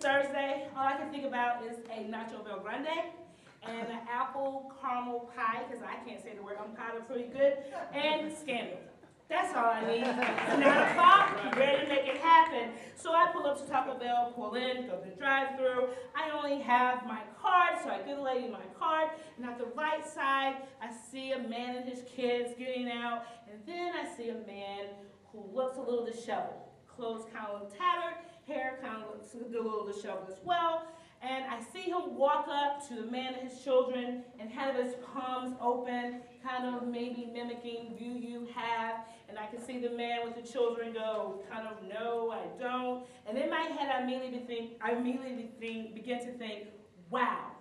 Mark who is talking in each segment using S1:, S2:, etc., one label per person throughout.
S1: Thursday, all I can think about is a Nacho Bel Grande and an apple caramel pie, because I can't say the word pie, they're pretty good, and Scandal. That's all I need. It's 9 o'clock, ready to make it happen. So I pull up to Taco Bell, pull in, go to the drive-thru. I only have my card, so I give the lady my card. And at the right side, I see a man and his kids getting out. And then I see a man who looks a little disheveled. Clothes kind of look tattered, hair kind of looks a little disheveled as well. And I see him walk up to the man and his children and have his palms open, kind of maybe mimicking "do you have?" And I can see the man with the children go, kind of, "No, I don't." And in my head, I immediately begin to think, wow,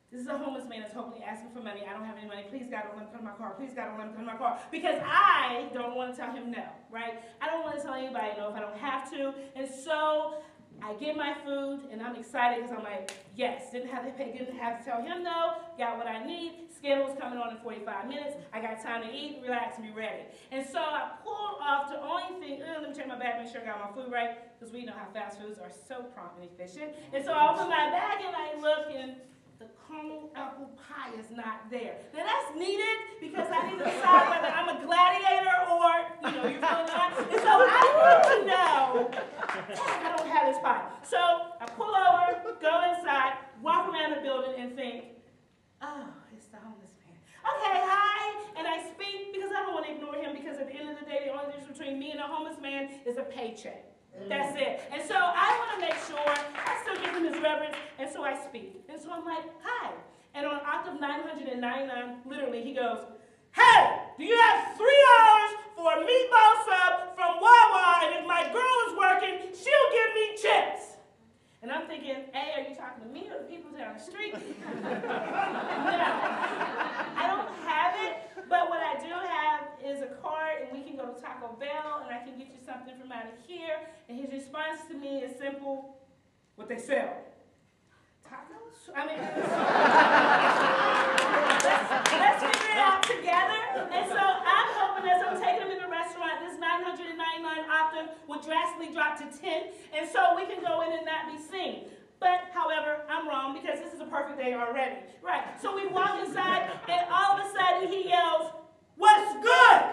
S1: this is a homeless man that's hopefully asking for money. I don't have any money. Please, God, don't let him come to my car. Please, God, don't let him come to my car. Because I don't want to tell him no, right? I don't want to tell anybody no if I don't have to. And so I get my food, and I'm excited because I'm like, yes, didn't have to tell him no, got what I need. Scandal was coming on in 45 minutes. I got time to eat, relax, and be ready. And so I pulled off the only thing, let me check my bag, make sure I got my food right, because we know how fast foods are so prompt and efficient. And so I open my bag, and I look, and the caramel apple pie is not there. Now that's needed because I need to decide whether I'm a gladiator or, you feel that? And so I want to know, I don't have this pie. So I pull over, go inside, walk around the building and think, oh, it's the homeless man. Okay, hi, and I speak because I don't want to ignore him because at the end of the day, the only difference between me and a homeless man is a paycheck. That's it. And so I want to make sure I still give him his reverence, and so I speak. And so I'm like, hi. And on octave 999, literally, he goes, hey, do you have $3 for a meatball sub from Wawa, and if my girl is working, she'll give me chips? And I'm thinking, hey, are you talking to me or the people down the street? No, I don't have it, but what I do have is a card, and we can go to Taco Bell, and I can get you something from out of here. And his response to me is simple, what they sell. Tacos? I mean, let's figure it out together. And so I'm hoping as I'm taking him in the restaurant, this 999 octave will drastically drop to 10, and so we can go in and not be seen. But, however, I'm wrong because this is a perfect day already. Right, so we walk inside, and all of a sudden he yells, what's good?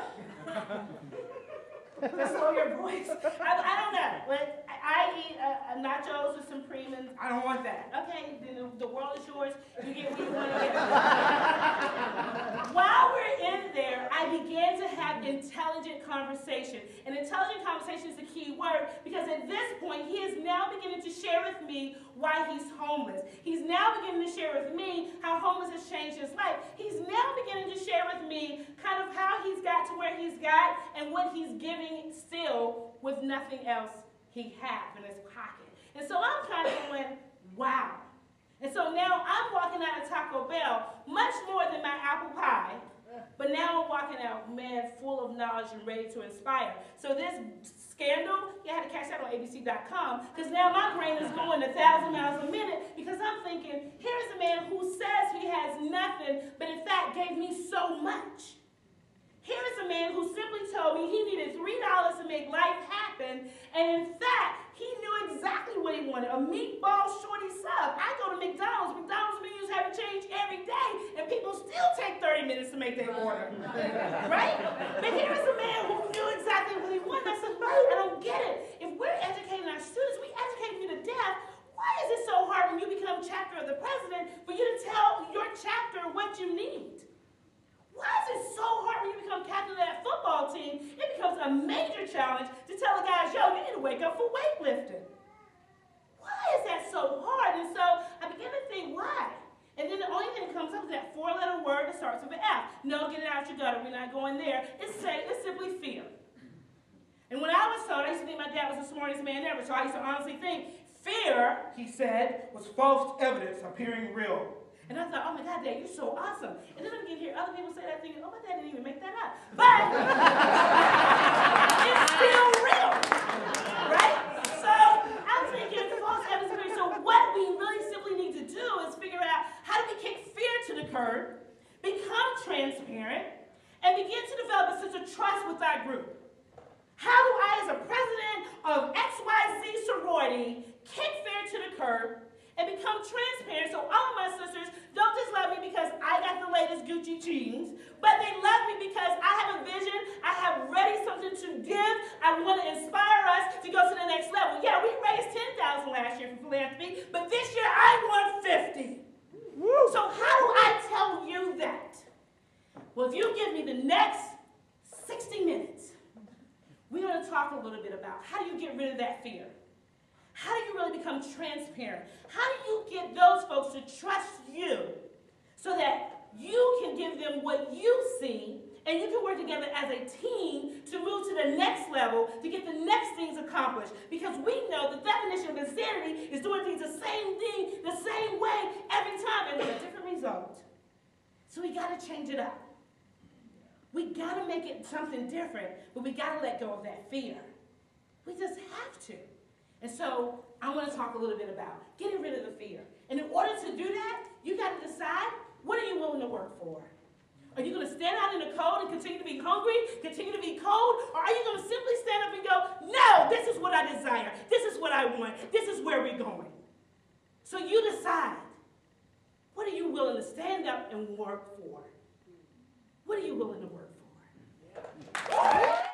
S1: That's all your voice. I don't know. But I eat nachos with some cream, and I don't want that. Okay, then the world is yours. You get what you want to get. While we're in there, I began to have intelligent conversation. And intelligent conversation is the key word because at this point, he is now beginning to share with me why he's homeless. He's now beginning to share with me how homeless has changed his life. He's now beginning to share with me kind of how he's got to where he's got and what he's giving still with nothing else he has in his pocket. And so I'm kind of going, wow. And so now I'm walking out of Taco Bell, much more than my apple pie, but now I'm walking out, man, full of knowledge and ready to inspire. So this Scandal, you had to catch that on abc.com, because now my brain is going 1,000 miles a minute, because I'm thinking, here's a man who says he has nothing, but in fact gave me so much. Here's a man who simply told me he needed $3 to make life happen, and in fact, he knew exactly what he wanted, a meatball shorty sub. I go to McDonald's. McDonald's menus haven't changed every day, and people still take 30 minutes to make their order, right? But here's a man who knew exactly what he wanted. I said, I don't get it. If we're educating our students, we educate you to death. Why is it so hard when you become chapter of the president for you to tell your chapter what you need? Why is it so hard when you become captain of that football team? It becomes a major challenge to tell the guys, yo, you need to wake up for weightlifting. Why is that so hard? And so I began to think, why? And then the only thing that comes up is that 4-letter word that starts with an F. No, get it out your gutter. We're not going there. It's simply fear. And when I was told, I used to think my dad was the smartest man ever, so I used to honestly think, fear, he said, was false evidence appearing real. And I thought, oh my God, Dad, you're so awesome. And then I began to hear other people say that, thinking, oh, my dad didn't even make that up. But it's still real, right? So I'm thinking, false evidence appearing. So what we really simply need to do is figure out how do we kick fear to the curb, become transparent, and begin to develop a sense of trust with our group. How do I, as a president of XYZ sorority, kick fear to the curb? give. I want to inspire us to go to the next level. Yeah, we raised $10,000 last year for philanthropy, but this year I want 50. So how do I tell you that? Well, if you give me the next 60 minutes, we're going to talk a little bit about how do you get rid of that fear? How do you really become transparent? How do you get those folks to trust you so that you can give them what you see and you can work together as a team to move to the next level to get the next things accomplished? Because we know the definition of insanity is doing things the same thing, the same way every time and with a different result. So we got to change it up. We got to make it something different, but we got to let go of that fear. We just have to. And so I want to talk a little bit about getting rid of the fear. And in order to do that, you got to decide, what are you willing to work for? Are you going to stand out in the cold and continue to be hungry, continue to be cold? Or are you going to simply stand up and go, no, this is what I desire. This is what I want. This is where we're going. So you decide, what are you willing to stand up and work for? What are you willing to work for?